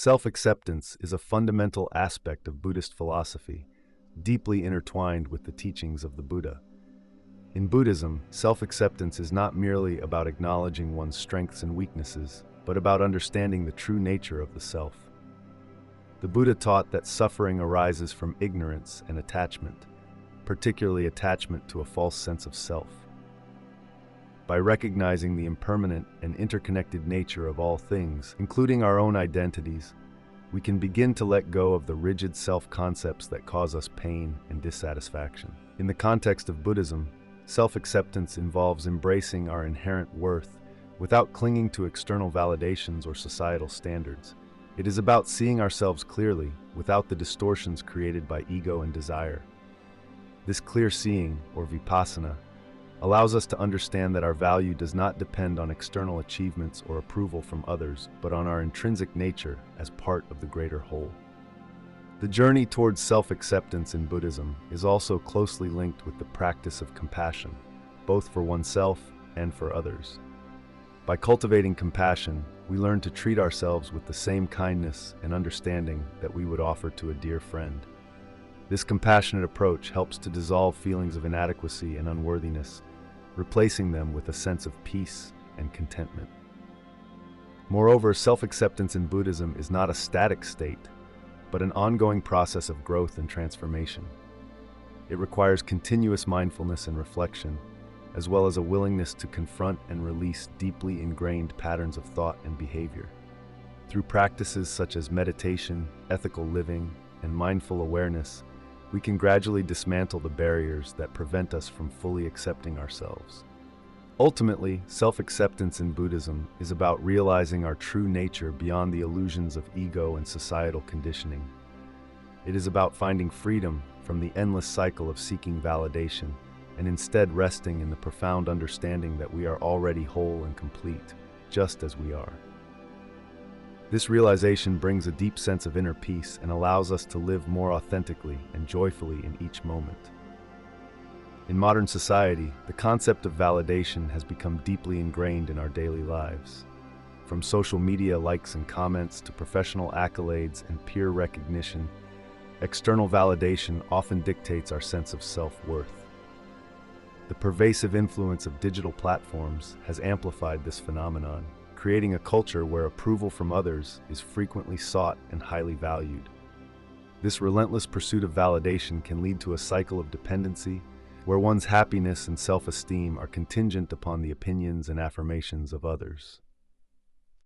Self-acceptance is a fundamental aspect of Buddhist philosophy, deeply intertwined with the teachings of the Buddha. In Buddhism, self-acceptance is not merely about acknowledging one's strengths and weaknesses, but about understanding the true nature of the self. The Buddha taught that suffering arises from ignorance and attachment, particularly attachment to a false sense of self. By recognizing the impermanent and interconnected nature of all things, including our own identities, we can begin to let go of the rigid self-concepts that cause us pain and dissatisfaction. In the context of Buddhism, self-acceptance involves embracing our inherent worth without clinging to external validations or societal standards. It is about seeing ourselves clearly without the distortions created by ego and desire. This clear seeing, or vipassana, allows us to understand that our value does not depend on external achievements or approval from others, but on our intrinsic nature as part of the greater whole. The journey towards self-acceptance in Buddhism is also closely linked with the practice of compassion, both for oneself and for others. By cultivating compassion, we learn to treat ourselves with the same kindness and understanding that we would offer to a dear friend. This compassionate approach helps to dissolve feelings of inadequacy and unworthiness, replacing them with a sense of peace and contentment. Moreover, self-acceptance in Buddhism is not a static state, but an ongoing process of growth and transformation. It requires continuous mindfulness and reflection, as well as a willingness to confront and release deeply ingrained patterns of thought and behavior. Through practices such as meditation, ethical living, and mindful awareness, we can gradually dismantle the barriers that prevent us from fully accepting ourselves. Ultimately, self-acceptance in Buddhism is about realizing our true nature beyond the illusions of ego and societal conditioning. It is about finding freedom from the endless cycle of seeking validation, and instead resting in the profound understanding that we are already whole and complete, just as we are. This realization brings a deep sense of inner peace and allows us to live more authentically and joyfully in each moment. In modern society, the concept of validation has become deeply ingrained in our daily lives. From social media likes and comments to professional accolades and peer recognition, external validation often dictates our sense of self-worth. The pervasive influence of digital platforms has amplified this phenomenon, creating a culture where approval from others is frequently sought and highly valued. This relentless pursuit of validation can lead to a cycle of dependency, where one's happiness and self-esteem are contingent upon the opinions and affirmations of others.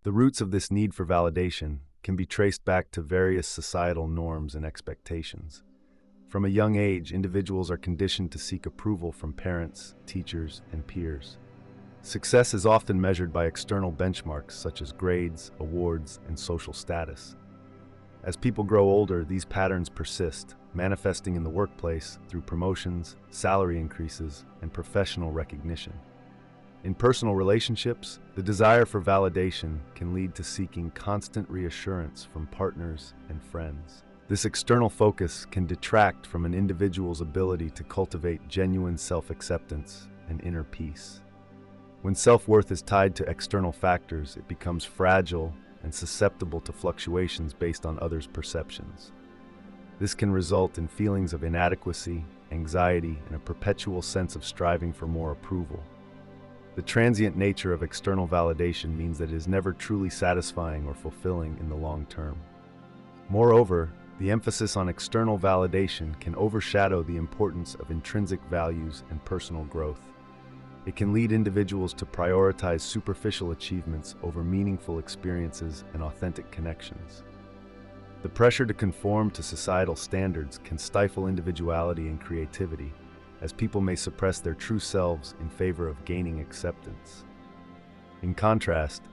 The roots of this need for validation can be traced back to various societal norms and expectations. From a young age, individuals are conditioned to seek approval from parents, teachers, and peers. Success is often measured by external benchmarks such as grades, awards, and social status. As people grow older, these patterns persist, manifesting in the workplace through promotions, salary increases, and professional recognition. In personal relationships, the desire for validation can lead to seeking constant reassurance from partners and friends. This external focus can detract from an individual's ability to cultivate genuine self-acceptance and inner peace. When self-worth is tied to external factors, it becomes fragile and susceptible to fluctuations based on others' perceptions. This can result in feelings of inadequacy, anxiety, and a perpetual sense of striving for more approval. The transient nature of external validation means that it is never truly satisfying or fulfilling in the long term. Moreover, the emphasis on external validation can overshadow the importance of intrinsic values and personal growth. It can lead individuals to prioritize superficial achievements over meaningful experiences and authentic connections. The pressure to conform to societal standards can stifle individuality and creativity, as people may suppress their true selves in favor of gaining acceptance. In contrast,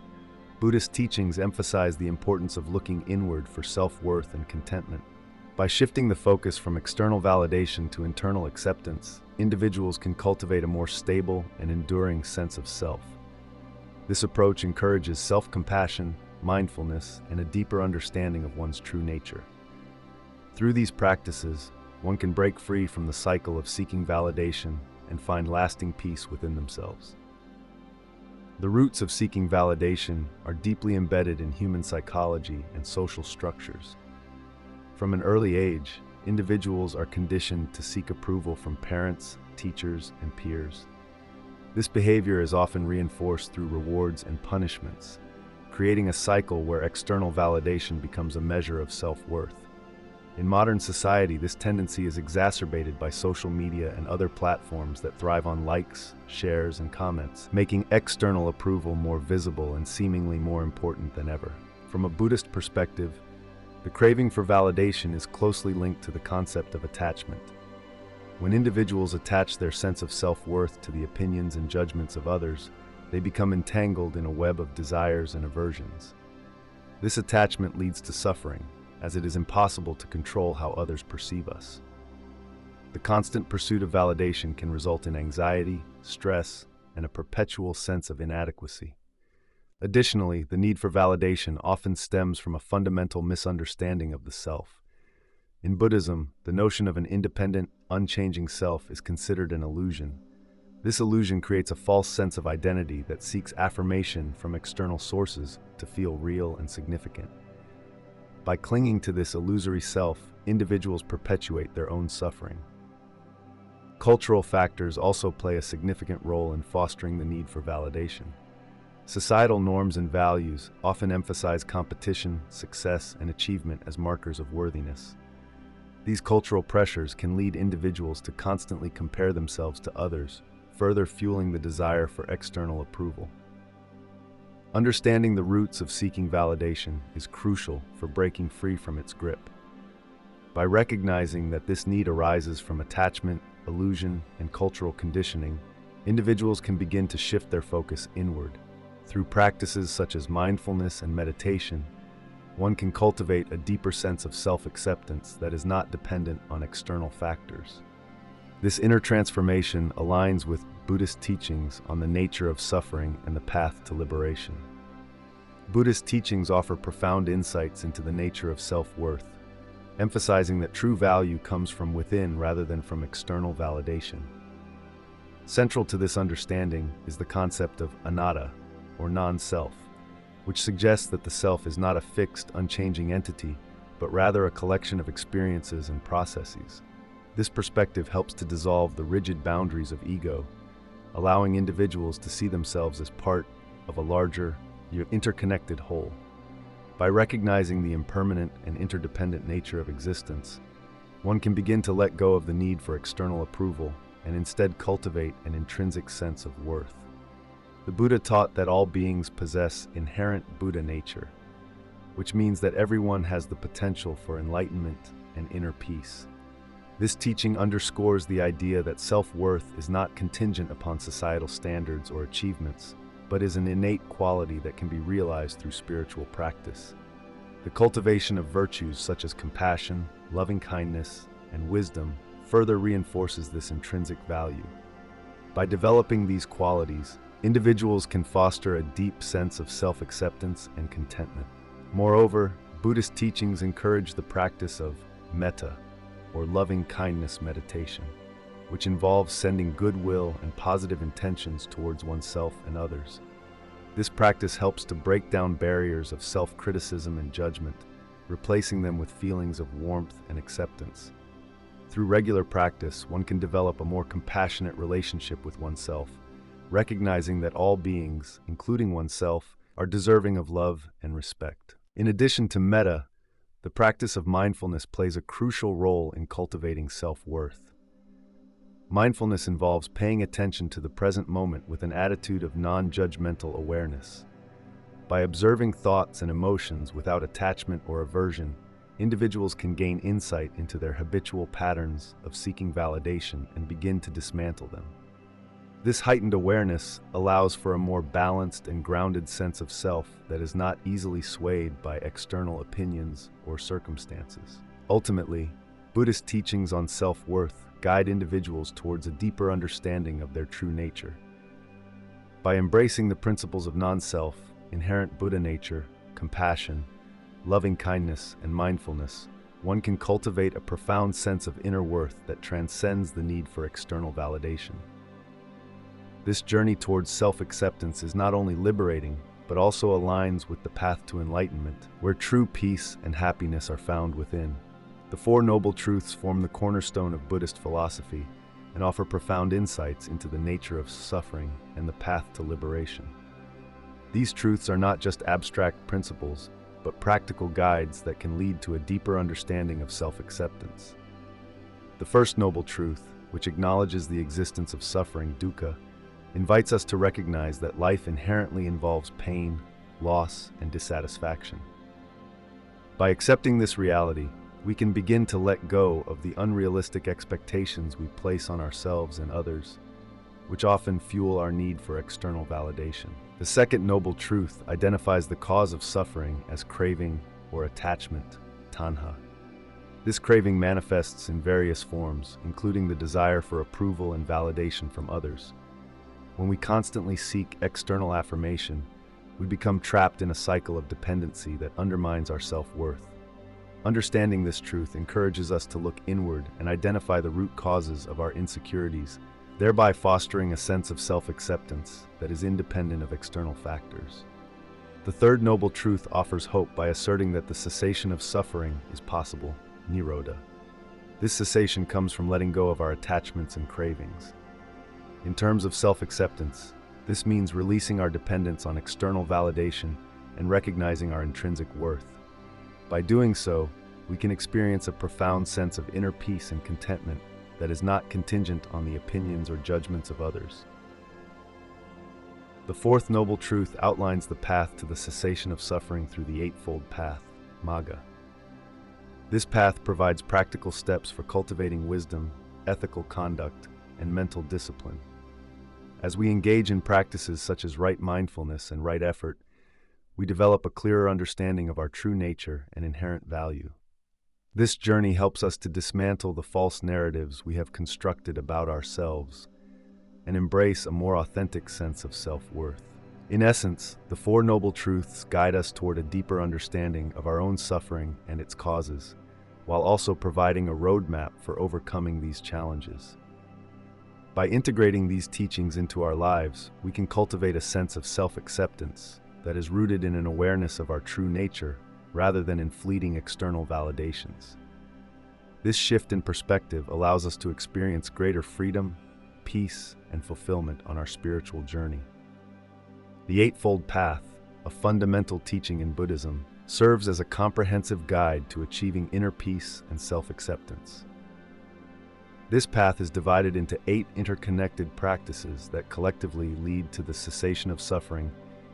Buddhist teachings emphasize the importance of looking inward for self-worth and contentment. By shifting the focus from external validation to internal acceptance, individuals can cultivate a more stable and enduring sense of self. This approach encourages self-compassion, mindfulness, and a deeper understanding of one's true nature. Through these practices, one can break free from the cycle of seeking validation and find lasting peace within themselves. The roots of seeking validation are deeply embedded in human psychology and social structures. From an early age, individuals are conditioned to seek approval from parents, teachers, and peers. This behavior is often reinforced through rewards and punishments, creating a cycle where external validation becomes a measure of self-worth. In modern society, this tendency is exacerbated by social media and other platforms that thrive on likes, shares, and comments, making external approval more visible and seemingly more important than ever. From a Buddhist perspective, the craving for validation is closely linked to the concept of attachment. When individuals attach their sense of self-worth to the opinions and judgments of others, they become entangled in a web of desires and aversions. This attachment leads to suffering, as it is impossible to control how others perceive us. The constant pursuit of validation can result in anxiety, stress, and a perpetual sense of inadequacy. Additionally, the need for validation often stems from a fundamental misunderstanding of the self. In Buddhism, the notion of an independent, unchanging self is considered an illusion. This illusion creates a false sense of identity that seeks affirmation from external sources to feel real and significant. By clinging to this illusory self, individuals perpetuate their own suffering. Cultural factors also play a significant role in fostering the need for validation. Societal norms and values often emphasize competition, success, and achievement as markers of worthiness. These cultural pressures can lead individuals to constantly compare themselves to others, further fueling the desire for external approval. Understanding the roots of seeking validation is crucial for breaking free from its grip. By recognizing that this need arises from attachment, illusion, and cultural conditioning, individuals can begin to shift their focus inward. Through practices such as mindfulness and meditation, one can cultivate a deeper sense of self-acceptance that is not dependent on external factors. This inner transformation aligns with Buddhist teachings on the nature of suffering and the path to liberation. Buddhist teachings offer profound insights into the nature of self-worth, emphasizing that true value comes from within rather than from external validation. Central to this understanding is the concept of anatta, or non-self, which suggests that the self is not a fixed, unchanging entity, but rather a collection of experiences and processes. This perspective helps to dissolve the rigid boundaries of ego, allowing individuals to see themselves as part of a larger, interconnected whole. By recognizing the impermanent and interdependent nature of existence, one can begin to let go of the need for external approval and instead cultivate an intrinsic sense of worth. The Buddha taught that all beings possess inherent Buddha nature, which means that everyone has the potential for enlightenment and inner peace. This teaching underscores the idea that self-worth is not contingent upon societal standards or achievements, but is an innate quality that can be realized through spiritual practice. The cultivation of virtues such as compassion, loving-kindness, and wisdom further reinforces this intrinsic value. By developing these qualities, individuals can foster a deep sense of self-acceptance and contentment. Moreover, Buddhist teachings encourage the practice of metta, or loving-kindness meditation, which involves sending goodwill and positive intentions towards oneself and others. This practice helps to break down barriers of self-criticism and judgment, replacing them with feelings of warmth and acceptance. Through regular practice, one can develop a more compassionate relationship with oneself, recognizing that all beings, including oneself, are deserving of love and respect. In addition to metta, the practice of mindfulness plays a crucial role in cultivating self-worth. Mindfulness involves paying attention to the present moment with an attitude of non-judgmental awareness. By observing thoughts and emotions without attachment or aversion, individuals can gain insight into their habitual patterns of seeking validation and begin to dismantle them. This heightened awareness allows for a more balanced and grounded sense of self that is not easily swayed by external opinions or circumstances. Ultimately, Buddhist teachings on self-worth guide individuals towards a deeper understanding of their true nature. By embracing the principles of non-self, inherent Buddha nature, compassion, loving-kindness, and mindfulness, one can cultivate a profound sense of inner worth that transcends the need for external validation. This journey towards self-acceptance is not only liberating, but also aligns with the path to enlightenment, where true peace and happiness are found within. The Four Noble Truths form the cornerstone of Buddhist philosophy and offer profound insights into the nature of suffering and the path to liberation. These truths are not just abstract principles, but practical guides that can lead to a deeper understanding of self-acceptance. The first noble truth, which acknowledges the existence of suffering, dukkha, invites us to recognize that life inherently involves pain, loss, and dissatisfaction. By accepting this reality, we can begin to let go of the unrealistic expectations we place on ourselves and others, which often fuel our need for external validation. The second noble truth identifies the cause of suffering as craving or attachment, tanha. This craving manifests in various forms, including the desire for approval and validation from others. When we constantly seek external affirmation, we become trapped in a cycle of dependency that undermines our self-worth. Understanding this truth encourages us to look inward and identify the root causes of our insecurities, thereby fostering a sense of self-acceptance that is independent of external factors. The third noble truth offers hope by asserting that the cessation of suffering is possible, nirodha. This cessation comes from letting go of our attachments and cravings. In terms of self-acceptance, this means releasing our dependence on external validation and recognizing our intrinsic worth. By doing so, we can experience a profound sense of inner peace and contentment that is not contingent on the opinions or judgments of others. The fourth noble truth outlines the path to the cessation of suffering through the Eightfold Path, Magga. This path provides practical steps for cultivating wisdom, ethical conduct, and mental discipline. As we engage in practices such as right mindfulness and right effort, we develop a clearer understanding of our true nature and inherent value. This journey helps us to dismantle the false narratives we have constructed about ourselves and embrace a more authentic sense of self-worth. In essence, the Four Noble Truths guide us toward a deeper understanding of our own suffering and its causes, while also providing a roadmap for overcoming these challenges. By integrating these teachings into our lives, we can cultivate a sense of self-acceptance that is rooted in an awareness of our true nature rather than in fleeting external validations. This shift in perspective allows us to experience greater freedom, peace, and fulfillment on our spiritual journey. The Eightfold Path, a fundamental teaching in Buddhism, serves as a comprehensive guide to achieving inner peace and self-acceptance. This path is divided into 8 interconnected practices that collectively lead to the cessation of suffering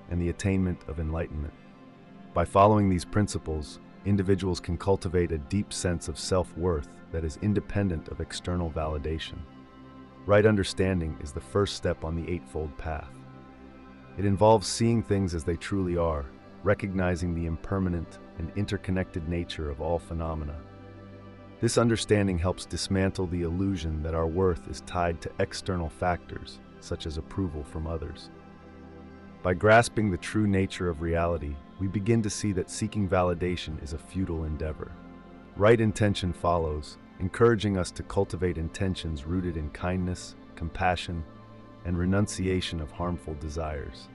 and the attainment of enlightenment. By following these principles, individuals can cultivate a deep sense of self-worth that is independent of external validation. Right understanding is the first step on the Eightfold Path. It involves seeing things as they truly are, recognizing the impermanent and interconnected nature of all phenomena. This understanding helps dismantle the illusion that our worth is tied to external factors, such as approval from others. By grasping the true nature of reality, we begin to see that seeking validation is a futile endeavor. Right intention follows, encouraging us to cultivate intentions rooted in kindness, compassion, and renunciation of harmful desires.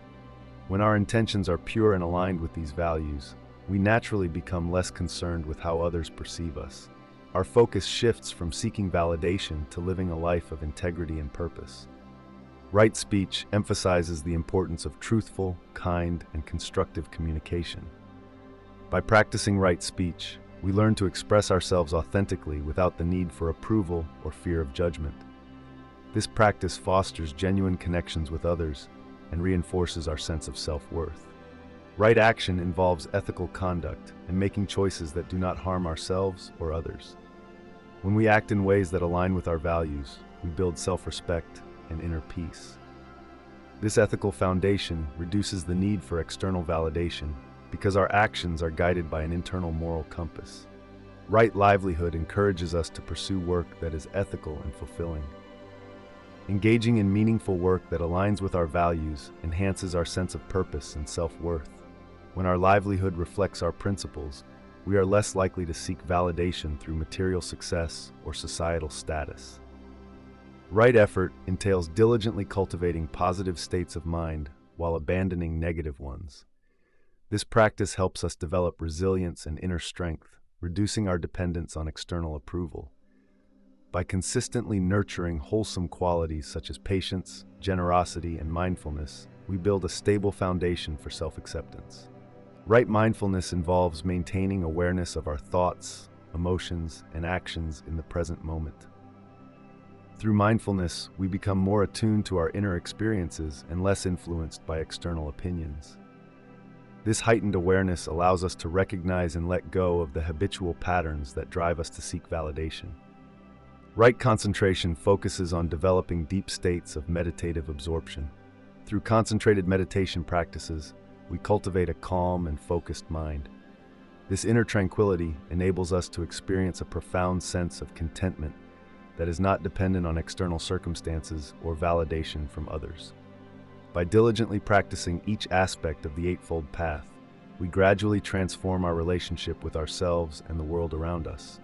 When our intentions are pure and aligned with these values, we naturally become less concerned with how others perceive us. Our focus shifts from seeking validation to living a life of integrity and purpose. Right speech emphasizes the importance of truthful, kind, and constructive communication. By practicing right speech, we learn to express ourselves authentically without the need for approval or fear of judgment. This practice fosters genuine connections with others and reinforces our sense of self-worth. Right action involves ethical conduct and making choices that do not harm ourselves or others. When we act in ways that align with our values, we build self-respect and inner peace. This ethical foundation reduces the need for external validation because our actions are guided by an internal moral compass. Right livelihood encourages us to pursue work that is ethical and fulfilling. Engaging in meaningful work that aligns with our values enhances our sense of purpose and self-worth. When our livelihood reflects our principles, we are less likely to seek validation through material success or societal status. Right effort entails diligently cultivating positive states of mind while abandoning negative ones. This practice helps us develop resilience and inner strength, reducing our dependence on external approval. By consistently nurturing wholesome qualities such as patience, generosity, and mindfulness, we build a stable foundation for self-acceptance. Right mindfulness involves maintaining awareness of our thoughts, emotions, and actions in the present moment. Through mindfulness, we become more attuned to our inner experiences and less influenced by external opinions. This heightened awareness allows us to recognize and let go of the habitual patterns that drive us to seek validation. Right concentration focuses on developing deep states of meditative absorption. Through concentrated meditation practices, we cultivate a calm and focused mind. This inner tranquility enables us to experience a profound sense of contentment that is not dependent on external circumstances or validation from others. By diligently practicing each aspect of the Eightfold Path, we gradually transform our relationship with ourselves and the world around us.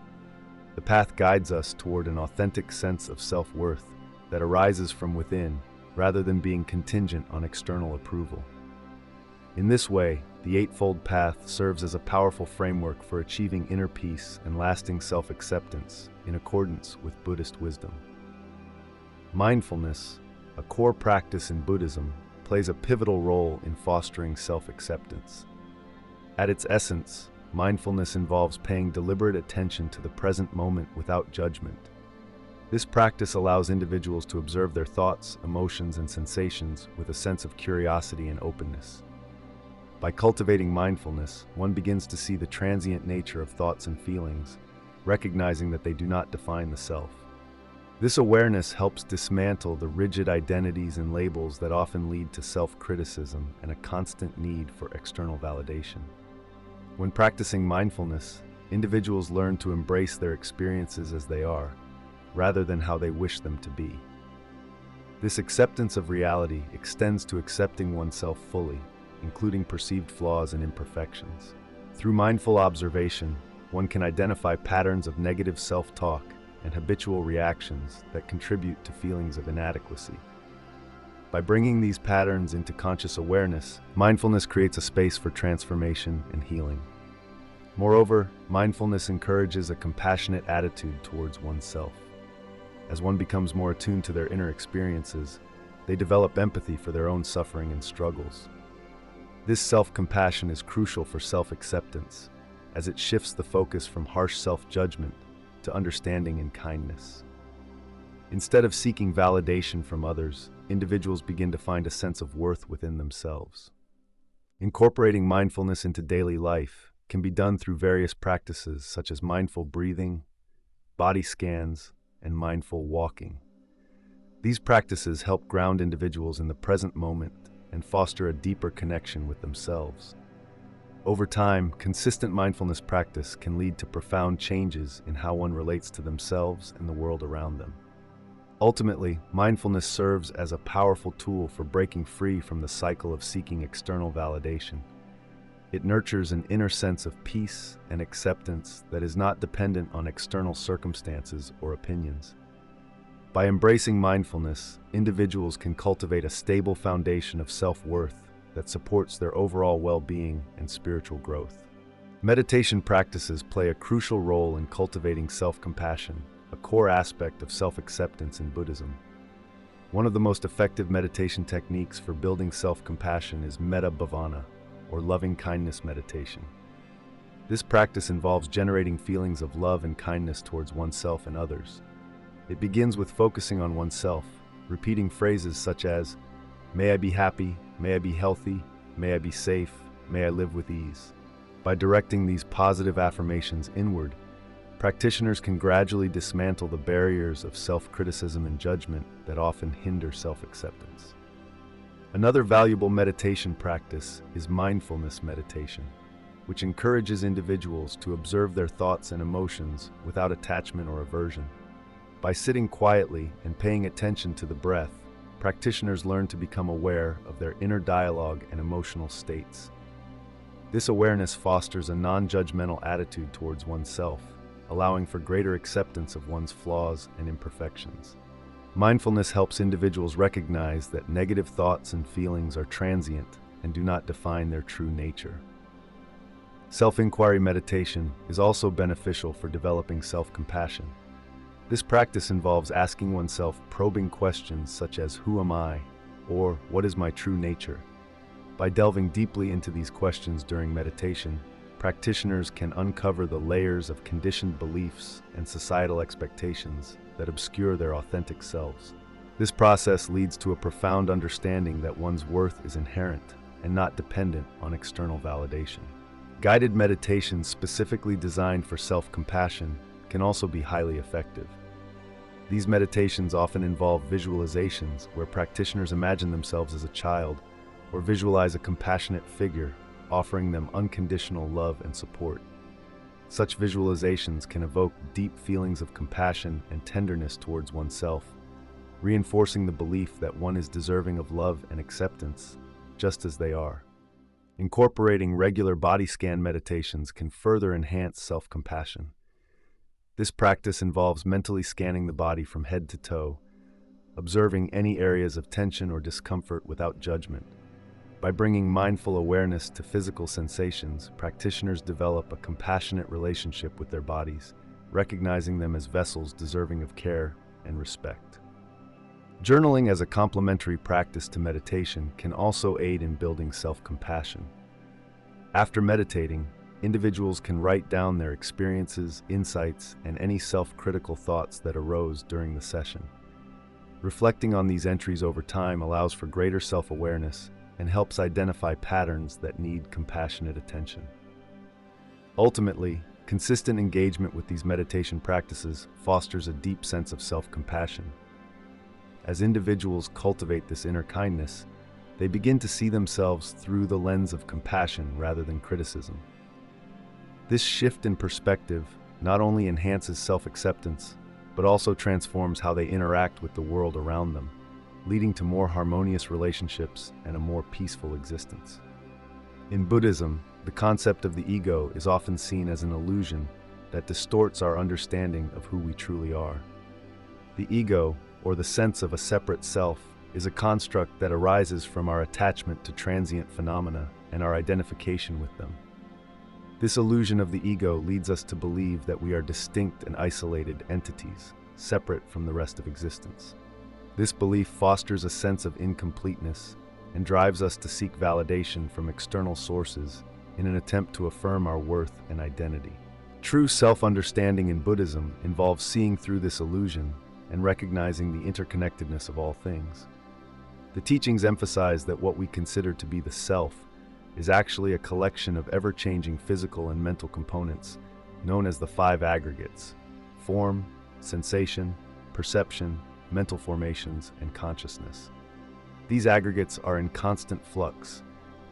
The path guides us toward an authentic sense of self-worth that arises from within rather than being contingent on external approval. In this way, the Eightfold Path serves as a powerful framework for achieving inner peace and lasting self-acceptance in accordance with Buddhist wisdom. Mindfulness, a core practice in Buddhism, plays a pivotal role in fostering self-acceptance. At its essence, mindfulness involves paying deliberate attention to the present moment without judgment. This practice allows individuals to observe their thoughts, emotions, and sensations with a sense of curiosity and openness. By cultivating mindfulness, one begins to see the transient nature of thoughts and feelings, recognizing that they do not define the self. This awareness helps dismantle the rigid identities and labels that often lead to self-criticism and a constant need for external validation. When practicing mindfulness, individuals learn to embrace their experiences as they are, rather than how they wish them to be. This acceptance of reality extends to accepting oneself fully, including perceived flaws and imperfections. Through mindful observation, one can identify patterns of negative self-talk and habitual reactions that contribute to feelings of inadequacy. By bringing these patterns into conscious awareness, mindfulness creates a space for transformation and healing. Moreover, mindfulness encourages a compassionate attitude towards oneself. As one becomes more attuned to their inner experiences, they develop empathy for their own suffering and struggles. This self-compassion is crucial for self-acceptance, as it shifts the focus from harsh self-judgment to understanding and kindness. Instead of seeking validation from others, individuals begin to find a sense of worth within themselves. Incorporating mindfulness into daily life can be done through various practices such as mindful breathing, body scans, and mindful walking. These practices help ground individuals in the present moment and foster a deeper connection with themselves. Over time, consistent mindfulness practice can lead to profound changes in how one relates to themselves and the world around them. Ultimately, mindfulness serves as a powerful tool for breaking free from the cycle of seeking external validation. It nurtures an inner sense of peace and acceptance that is not dependent on external circumstances or opinions. By embracing mindfulness, individuals can cultivate a stable foundation of self-worth that supports their overall well-being and spiritual growth. Meditation practices play a crucial role in cultivating self-compassion, a core aspect of self-acceptance in Buddhism. One of the most effective meditation techniques for building self-compassion is metta bhavana, or loving-kindness meditation. This practice involves generating feelings of love and kindness towards oneself and others. It begins with focusing on oneself, repeating phrases such as, "May I be happy, may I be healthy, may I be safe, may I live with ease." By directing these positive affirmations inward, practitioners can gradually dismantle the barriers of self-criticism and judgment that often hinder self-acceptance. Another valuable meditation practice is mindfulness meditation, which encourages individuals to observe their thoughts and emotions without attachment or aversion. By sitting quietly and paying attention to the breath, practitioners learn to become aware of their inner dialogue and emotional states. This awareness fosters a non-judgmental attitude towards oneself, allowing for greater acceptance of one's flaws and imperfections. Mindfulness helps individuals recognize that negative thoughts and feelings are transient and do not define their true nature. Self-inquiry meditation is also beneficial for developing self-compassion. This practice involves asking oneself probing questions such as, "Who am I?" or "What is my true nature?" By delving deeply into these questions during meditation, practitioners can uncover the layers of conditioned beliefs and societal expectations that obscure their authentic selves. This process leads to a profound understanding that one's worth is inherent and not dependent on external validation. Guided meditations specifically designed for self-compassion can also be highly effective. These meditations often involve visualizations where practitioners imagine themselves as a child or visualize a compassionate figure, offering them unconditional love and support. Such visualizations can evoke deep feelings of compassion and tenderness towards oneself, reinforcing the belief that one is deserving of love and acceptance, just as they are. Incorporating regular body scan meditations can further enhance self-compassion. This practice involves mentally scanning the body from head to toe, observing any areas of tension or discomfort without judgment. By bringing mindful awareness to physical sensations, practitioners develop a compassionate relationship with their bodies, recognizing them as vessels deserving of care and respect. Journaling as a complementary practice to meditation can also aid in building self-compassion. After meditating, individuals can write down their experiences, insights, and any self-critical thoughts that arose during the session. Reflecting on these entries over time allows for greater self-awareness and helps identify patterns that need compassionate attention. Ultimately, consistent engagement with these meditation practices fosters a deep sense of self-compassion. As individuals cultivate this inner kindness, they begin to see themselves through the lens of compassion rather than criticism. This shift in perspective not only enhances self-acceptance, but also transforms how they interact with the world around them, leading to more harmonious relationships and a more peaceful existence. In Buddhism, the concept of the ego is often seen as an illusion that distorts our understanding of who we truly are. The ego, or the sense of a separate self, is a construct that arises from our attachment to transient phenomena and our identification with them. This illusion of the ego leads us to believe that we are distinct and isolated entities, separate from the rest of existence. This belief fosters a sense of incompleteness and drives us to seek validation from external sources in an attempt to affirm our worth and identity. True self-understanding in Buddhism involves seeing through this illusion and recognizing the interconnectedness of all things. The teachings emphasize that what we consider to be the self is actually a collection of ever-changing physical and mental components known as the five aggregates: form, sensation, perception, mental formations, and consciousness. These aggregates are in constant flux,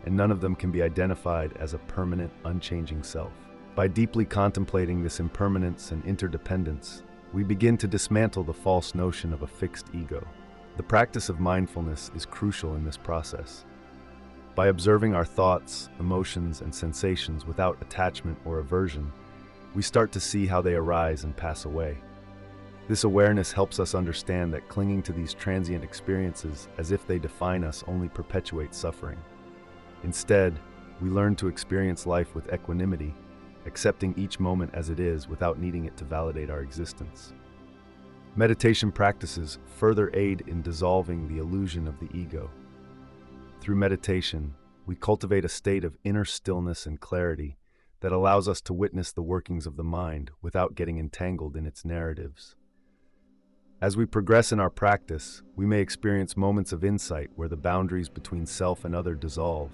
and none of them can be identified as a permanent, unchanging self. By deeply contemplating this impermanence and interdependence, we begin to dismantle the false notion of a fixed ego. The practice of mindfulness is crucial in this process. By observing our thoughts, emotions, and sensations without attachment or aversion, we start to see how they arise and pass away. This awareness helps us understand that clinging to these transient experiences as if they define us only perpetuates suffering. Instead, we learn to experience life with equanimity, accepting each moment as it is without needing it to validate our existence. Meditation practices further aid in dissolving the illusion of the ego. Through meditation, we cultivate a state of inner stillness and clarity that allows us to witness the workings of the mind without getting entangled in its narratives. As we progress in our practice, we may experience moments of insight where the boundaries between self and other dissolve,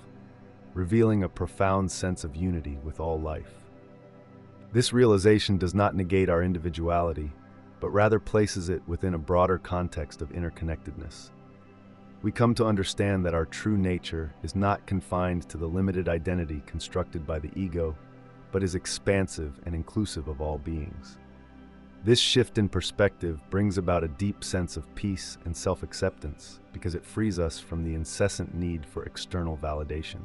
revealing a profound sense of unity with all life. This realization does not negate our individuality, but rather places it within a broader context of interconnectedness. We come to understand that our true nature is not confined to the limited identity constructed by the ego, but is expansive and inclusive of all beings. This shift in perspective brings about a deep sense of peace and self-acceptance because it frees us from the incessant need for external validation.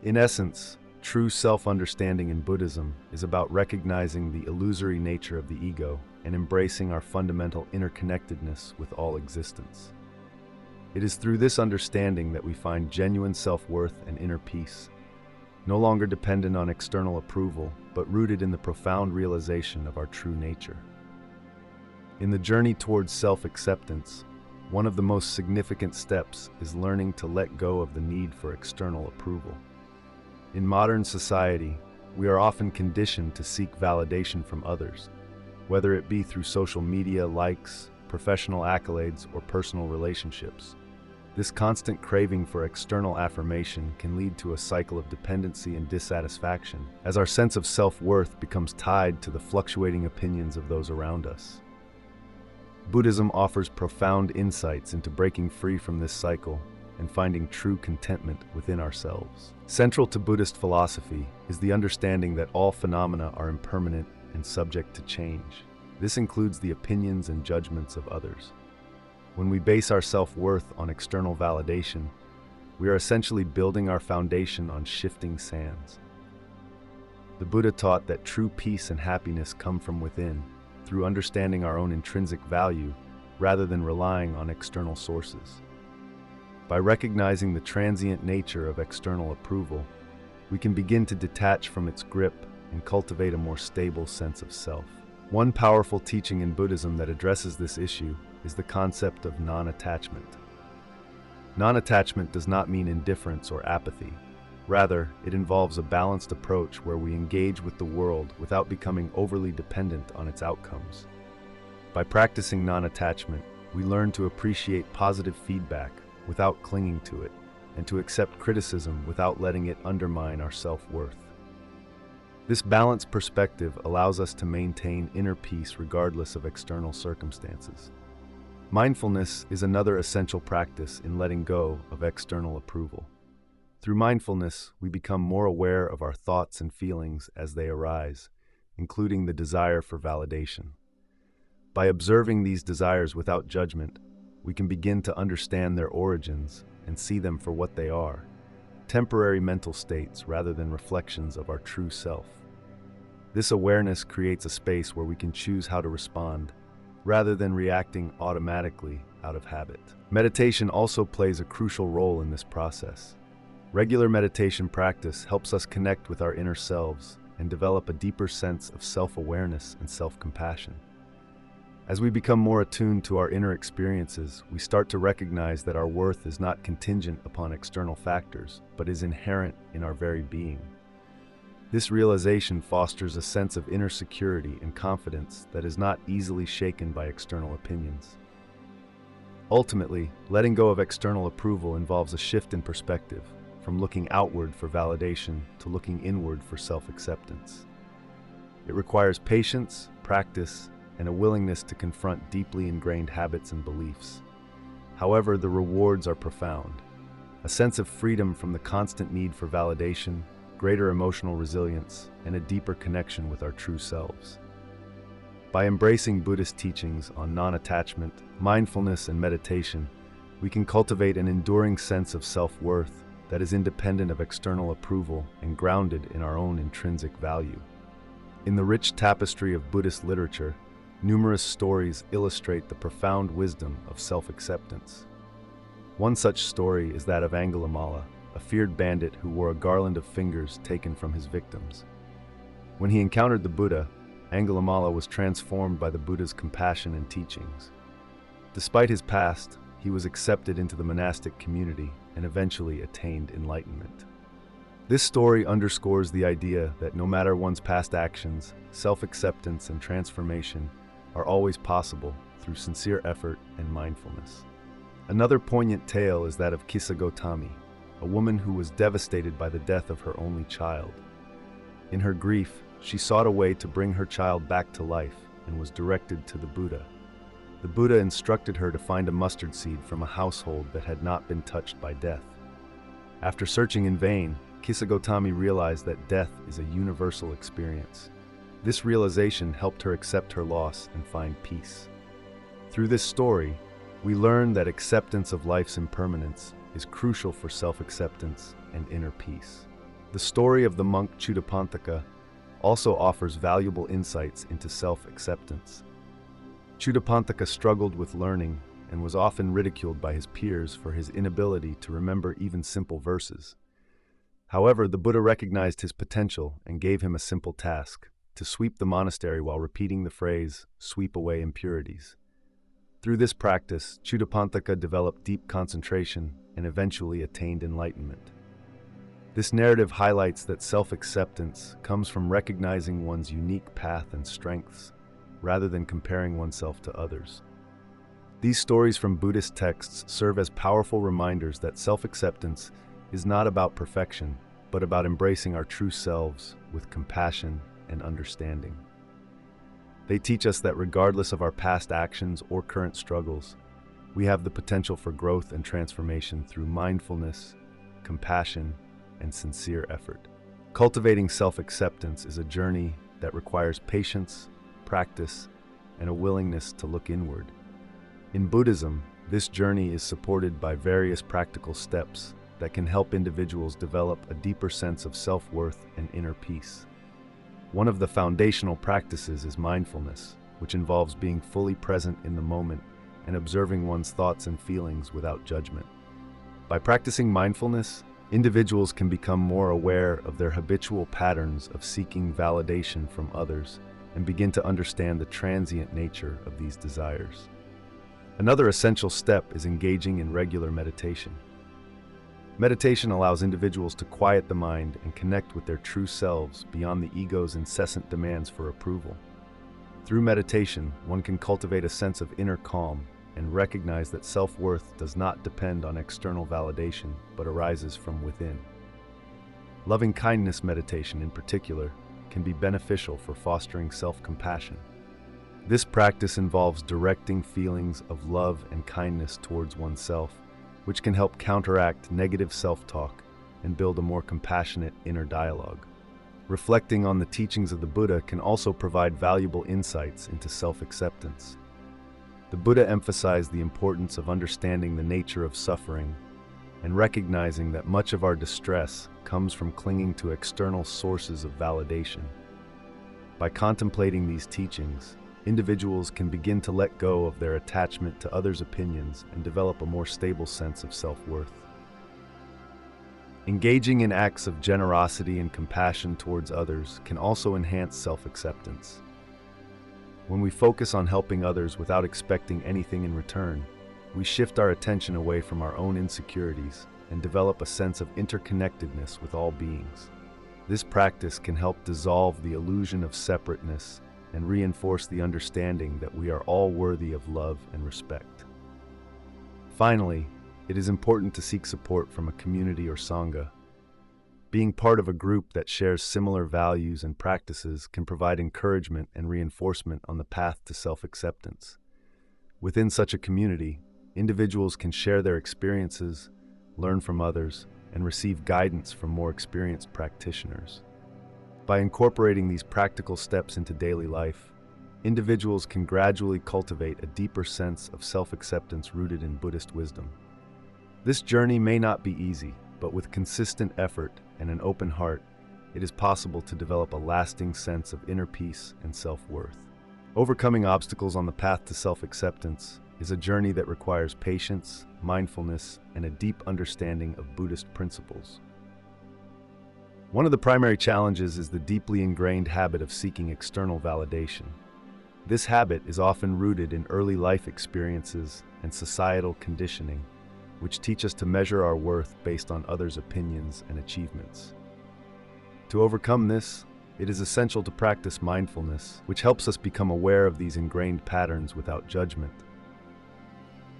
In essence, True self-understanding in Buddhism is about recognizing the illusory nature of the ego and embracing our fundamental interconnectedness with all existence. It is through this understanding that we find genuine self-worth and inner peace, no longer dependent on external approval, but rooted in the profound realization of our true nature. In the journey towards self-acceptance, one of the most significant steps is learning to let go of the need for external approval. In modern society, we are often conditioned to seek validation from others, whether it be through social media, likes, professional accolades, or personal relationships. This constant craving for external affirmation can lead to a cycle of dependency and dissatisfaction, as our sense of self-worth becomes tied to the fluctuating opinions of those around us. Buddhism offers profound insights into breaking free from this cycle and finding true contentment within ourselves. Central to Buddhist philosophy is the understanding that all phenomena are impermanent and subject to change. This includes the opinions and judgments of others. When we base our self-worth on external validation, we are essentially building our foundation on shifting sands. The Buddha taught that true peace and happiness come from within, through understanding our own intrinsic value rather than relying on external sources. By recognizing the transient nature of external approval, we can begin to detach from its grip and cultivate a more stable sense of self. One powerful teaching in Buddhism that addresses this issue is the concept of non-attachment. Non-attachment does not mean indifference or apathy. Rather, it involves a balanced approach where we engage with the world without becoming overly dependent on its outcomes. By practicing non-attachment, we learn to appreciate positive feedback without clinging to it, and to accept criticism without letting it undermine our self-worth. This balanced perspective allows us to maintain inner peace regardless of external circumstances. Mindfulness is another essential practice in letting go of external approval. Through mindfulness, we become more aware of our thoughts and feelings as they arise, including the desire for validation. By observing these desires without judgment, we can begin to understand their origins and see them for what they are, temporary mental states rather than reflections of our true self. This awareness creates a space where we can choose how to respond, rather than reacting automatically out of habit. Meditation also plays a crucial role in this process. Regular meditation practice helps us connect with our inner selves and develop a deeper sense of self-awareness and self-compassion. As we become more attuned to our inner experiences, we start to recognize that our worth is not contingent upon external factors, but is inherent in our very being. This realization fosters a sense of inner security and confidence that is not easily shaken by external opinions. Ultimately, letting go of external approval involves a shift in perspective, from looking outward for validation to looking inward for self-acceptance. It requires patience, practice, and a willingness to confront deeply ingrained habits and beliefs. However, the rewards are profound. A sense of freedom from the constant need for validation, greater emotional resilience, and a deeper connection with our true selves. By embracing Buddhist teachings on non-attachment, mindfulness, and meditation, we can cultivate an enduring sense of self-worth that is independent of external approval and grounded in our own intrinsic value. In the rich tapestry of Buddhist literature, numerous stories illustrate the profound wisdom of self-acceptance. One such story is that of Angulimala, a feared bandit who wore a garland of fingers taken from his victims. When he encountered the Buddha, Angulimala was transformed by the Buddha's compassion and teachings. Despite his past, he was accepted into the monastic community and eventually attained enlightenment. This story underscores the idea that no matter one's past actions, self-acceptance and transformation are always possible through sincere effort and mindfulness. Another poignant tale is that of Kissa Gotami, a woman who was devastated by the death of her only child. In her grief, she sought a way to bring her child back to life and was directed to the Buddha. The Buddha instructed her to find a mustard seed from a household that had not been touched by death. After searching in vain, Kissa Gotami realized that death is a universal experience. This realization helped her accept her loss and find peace. Through this story, we learn that acceptance of life's impermanence is crucial for self-acceptance and inner peace. The story of the monk Chudapanthaka also offers valuable insights into self-acceptance. Chudapanthaka struggled with learning and was often ridiculed by his peers for his inability to remember even simple verses. However, the Buddha recognized his potential and gave him a simple task: to sweep the monastery while repeating the phrase, "Sweep away impurities." Through this practice, Chudapanthaka developed deep concentration and eventually attained enlightenment. This narrative highlights that self-acceptance comes from recognizing one's unique path and strengths, rather than comparing oneself to others. These stories from Buddhist texts serve as powerful reminders that self-acceptance is not about perfection, but about embracing our true selves with compassion and understanding. They teach us that regardless of our past actions or current struggles, we have the potential for growth and transformation through mindfulness, compassion, and sincere effort. Cultivating self-acceptance is a journey that requires patience, practice, and a willingness to look inward. In Buddhism, this journey is supported by various practical steps that can help individuals develop a deeper sense of self-worth and inner peace. One of the foundational practices is mindfulness, which involves being fully present in the moment and observing one's thoughts and feelings without judgment. By practicing mindfulness, individuals can become more aware of their habitual patterns of seeking validation from others and begin to understand the transient nature of these desires. Another essential step is engaging in regular meditation. Meditation allows individuals to quiet the mind and connect with their true selves beyond the ego's incessant demands for approval. Through meditation, one can cultivate a sense of inner calm and recognize that self-worth does not depend on external validation, but arises from within. Loving-kindness meditation, in particular, can be beneficial for fostering self-compassion. This practice involves directing feelings of love and kindness towards oneself, which can help counteract negative self-talk and build a more compassionate inner dialogue. Reflecting on the teachings of the Buddha can also provide valuable insights into self-acceptance. The Buddha emphasized the importance of understanding the nature of suffering and recognizing that much of our distress comes from clinging to external sources of validation. By contemplating these teachings, individuals can begin to let go of their attachment to others' opinions and develop a more stable sense of self-worth. Engaging in acts of generosity and compassion towards others can also enhance self-acceptance. When we focus on helping others without expecting anything in return, we shift our attention away from our own insecurities and develop a sense of interconnectedness with all beings. This practice can help dissolve the illusion of separateness and reinforce the understanding that we are all worthy of love and respect. Finally, it is important to seek support from a community or sangha. Being part of a group that shares similar values and practices can provide encouragement and reinforcement on the path to self-acceptance. Within such a community, individuals can share their experiences, learn from others, and receive guidance from more experienced practitioners. By incorporating these practical steps into daily life, individuals can gradually cultivate a deeper sense of self-acceptance rooted in Buddhist wisdom. This journey may not be easy, but with consistent effort and an open heart, it is possible to develop a lasting sense of inner peace and self-worth. Overcoming obstacles on the path to self-acceptance is a journey that requires patience, mindfulness, and a deep understanding of Buddhist principles. One of the primary challenges is the deeply ingrained habit of seeking external validation. This habit is often rooted in early life experiences and societal conditioning, which teach us to measure our worth based on others' opinions and achievements. To overcome this, it is essential to practice mindfulness, which helps us become aware of these ingrained patterns without judgment.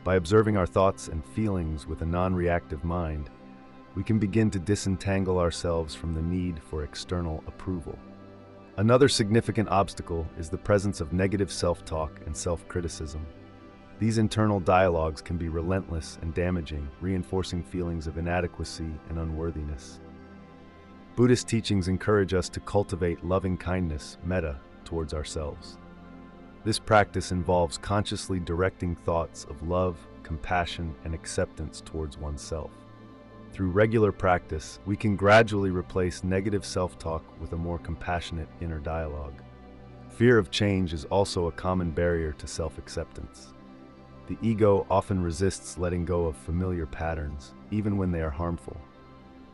By observing our thoughts and feelings with a non-reactive mind, we can begin to disentangle ourselves from the need for external approval. Another significant obstacle is the presence of negative self-talk and self-criticism. These internal dialogues can be relentless and damaging, reinforcing feelings of inadequacy and unworthiness. Buddhist teachings encourage us to cultivate loving kindness, metta, towards ourselves. This practice involves consciously directing thoughts of love, compassion, and acceptance towards oneself. Through regular practice, we can gradually replace negative self-talk with a more compassionate inner dialogue. Fear of change is also a common barrier to self-acceptance. The ego often resists letting go of familiar patterns, even when they are harmful.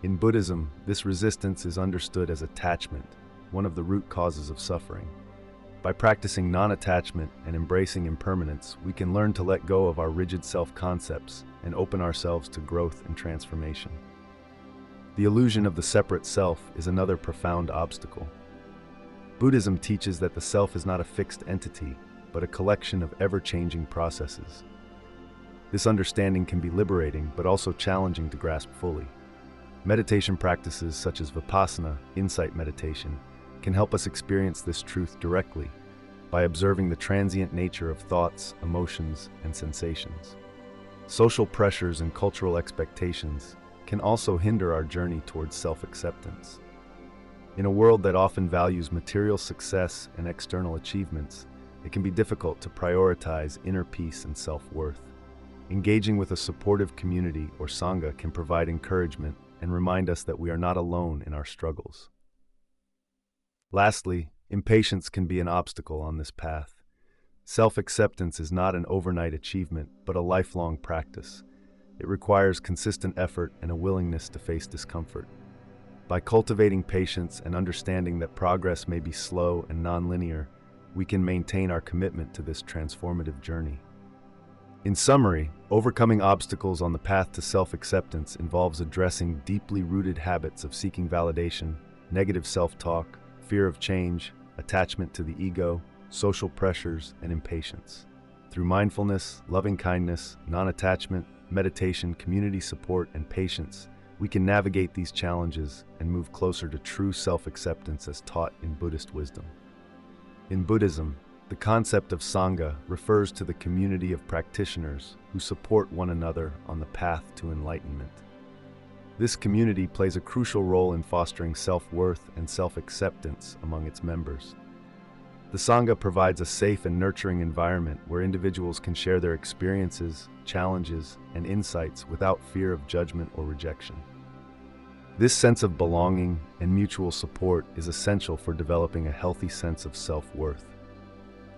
In Buddhism, this resistance is understood as attachment, one of the root causes of suffering. By practicing non-attachment and embracing impermanence, we can learn to let go of our rigid self-concepts and open ourselves to growth and transformation. The illusion of the separate self is another profound obstacle. Buddhism teaches that the self is not a fixed entity, but a collection of ever-changing processes. This understanding can be liberating, but also challenging to grasp fully. Meditation practices such as Vipassana, insight meditation, can help us experience this truth directly by observing the transient nature of thoughts, emotions, and sensations. Social pressures and cultural expectations can also hinder our journey towards self-acceptance. In a world that often values material success and external achievements, it can be difficult to prioritize inner peace and self-worth. Engaging with a supportive community or sangha can provide encouragement and remind us that we are not alone in our struggles. Lastly, impatience can be an obstacle on this path. Self-acceptance is not an overnight achievement, but a lifelong practice. It requires consistent effort and a willingness to face discomfort. By cultivating patience and understanding that progress may be slow and non-linear, we can maintain our commitment to this transformative journey. In summary, overcoming obstacles on the path to self-acceptance involves addressing deeply rooted habits of seeking validation, negative self-talk, fear of change, attachment to the ego, social pressures, and impatience. Through mindfulness, loving-kindness, non-attachment, meditation, community support, and patience, we can navigate these challenges and move closer to true self-acceptance as taught in Buddhist wisdom. In Buddhism, the concept of Sangha refers to the community of practitioners who support one another on the path to enlightenment. This community plays a crucial role in fostering self-worth and self-acceptance among its members. The Sangha provides a safe and nurturing environment where individuals can share their experiences, challenges, and insights without fear of judgment or rejection. This sense of belonging and mutual support is essential for developing a healthy sense of self-worth.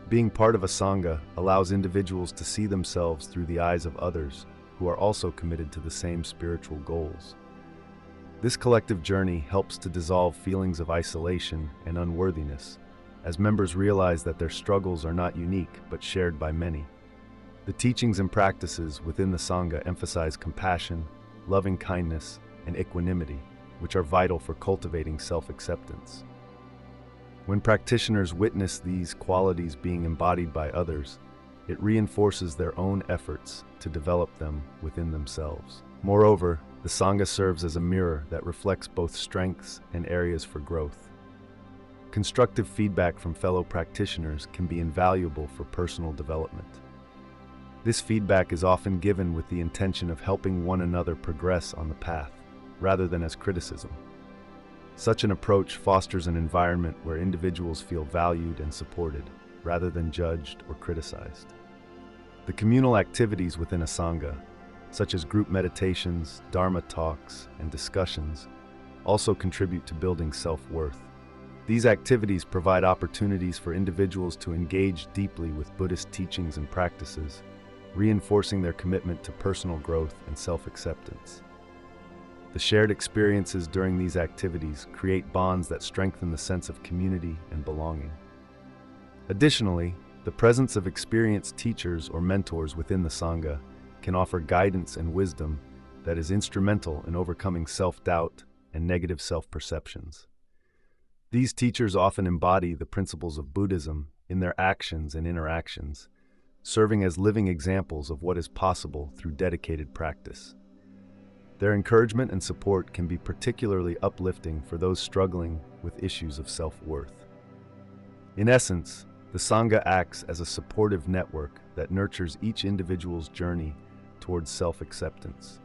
Being part of a Sangha allows individuals to see themselves through the eyes of others who are also committed to the same spiritual goals. This collective journey helps to dissolve feelings of isolation and unworthiness, as members realize that their struggles are not unique but shared by many. The teachings and practices within the Sangha emphasize compassion, loving kindness, and equanimity, which are vital for cultivating self-acceptance. When practitioners witness these qualities being embodied by others, it reinforces their own efforts to develop them within themselves. Moreover, the Sangha serves as a mirror that reflects both strengths and areas for growth. Constructive feedback from fellow practitioners can be invaluable for personal development. This feedback is often given with the intention of helping one another progress on the path, rather than as criticism. Such an approach fosters an environment where individuals feel valued and supported, rather than judged or criticized. The communal activities within a Sangha, such as group meditations, Dharma talks, and discussions, also contribute to building self-worth. These activities provide opportunities for individuals to engage deeply with Buddhist teachings and practices, reinforcing their commitment to personal growth and self-acceptance. The shared experiences during these activities create bonds that strengthen the sense of community and belonging. Additionally, the presence of experienced teachers or mentors within the Sangha can offer guidance and wisdom that is instrumental in overcoming self-doubt and negative self-perceptions. These teachers often embody the principles of Buddhism in their actions and interactions, serving as living examples of what is possible through dedicated practice. Their encouragement and support can be particularly uplifting for those struggling with issues of self-worth. In essence, the Sangha acts as a supportive network that nurtures each individual's journey towards self-acceptance.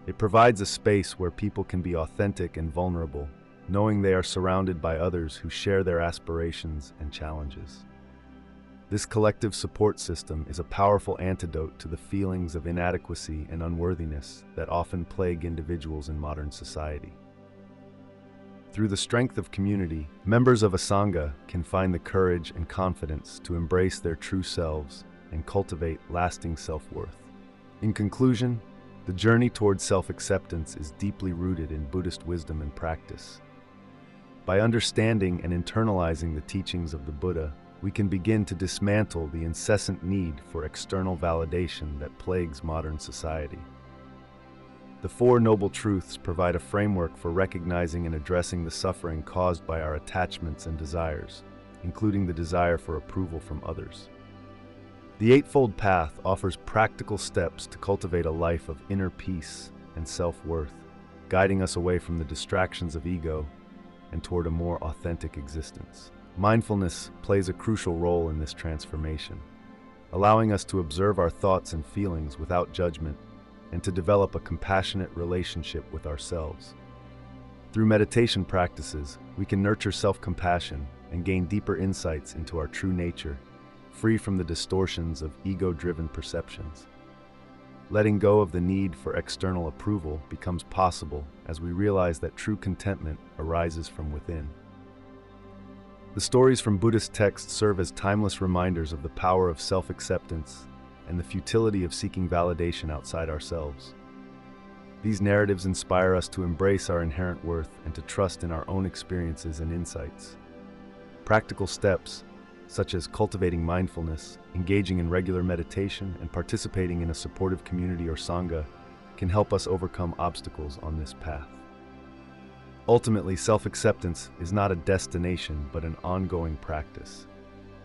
It provides a space where people can be authentic and vulnerable, knowing they are surrounded by others who share their aspirations and challenges. This collective support system is a powerful antidote to the feelings of inadequacy and unworthiness that often plague individuals in modern society. Through the strength of community, members of a sangha can find the courage and confidence to embrace their true selves and cultivate lasting self-worth. In conclusion, the journey towards self-acceptance is deeply rooted in Buddhist wisdom and practice. By understanding and internalizing the teachings of the Buddha, we can begin to dismantle the incessant need for external validation that plagues modern society. The Four Noble Truths provide a framework for recognizing and addressing the suffering caused by our attachments and desires, including the desire for approval from others. The Eightfold Path offers practical steps to cultivate a life of inner peace and self-worth, guiding us away from the distractions of ego and toward a more authentic existence. Mindfulness plays a crucial role in this transformation, allowing us to observe our thoughts and feelings without judgment and to develop a compassionate relationship with ourselves. Through meditation practices, we can nurture self-compassion and gain deeper insights into our true nature, free from the distortions of ego-driven perceptions. Letting go of the need for external approval becomes possible as we realize that true contentment arises from within. The stories from Buddhist texts serve as timeless reminders of the power of self-acceptance and the futility of seeking validation outside ourselves. These narratives inspire us to embrace our inherent worth and to trust in our own experiences and insights. Practical steps, such as cultivating mindfulness, engaging in regular meditation, and participating in a supportive community or sangha, can help us overcome obstacles on this path. Ultimately, self-acceptance is not a destination, but an ongoing practice.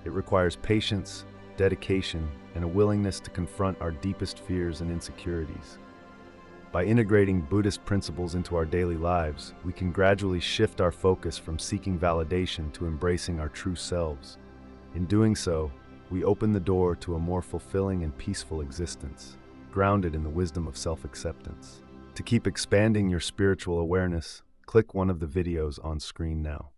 It requires patience, dedication, and a willingness to confront our deepest fears and insecurities. By integrating Buddhist principles into our daily lives, we can gradually shift our focus from seeking validation to embracing our true selves. In doing so, we open the door to a more fulfilling and peaceful existence, grounded in the wisdom of self-acceptance. To keep expanding your spiritual awareness, click one of the videos on screen now.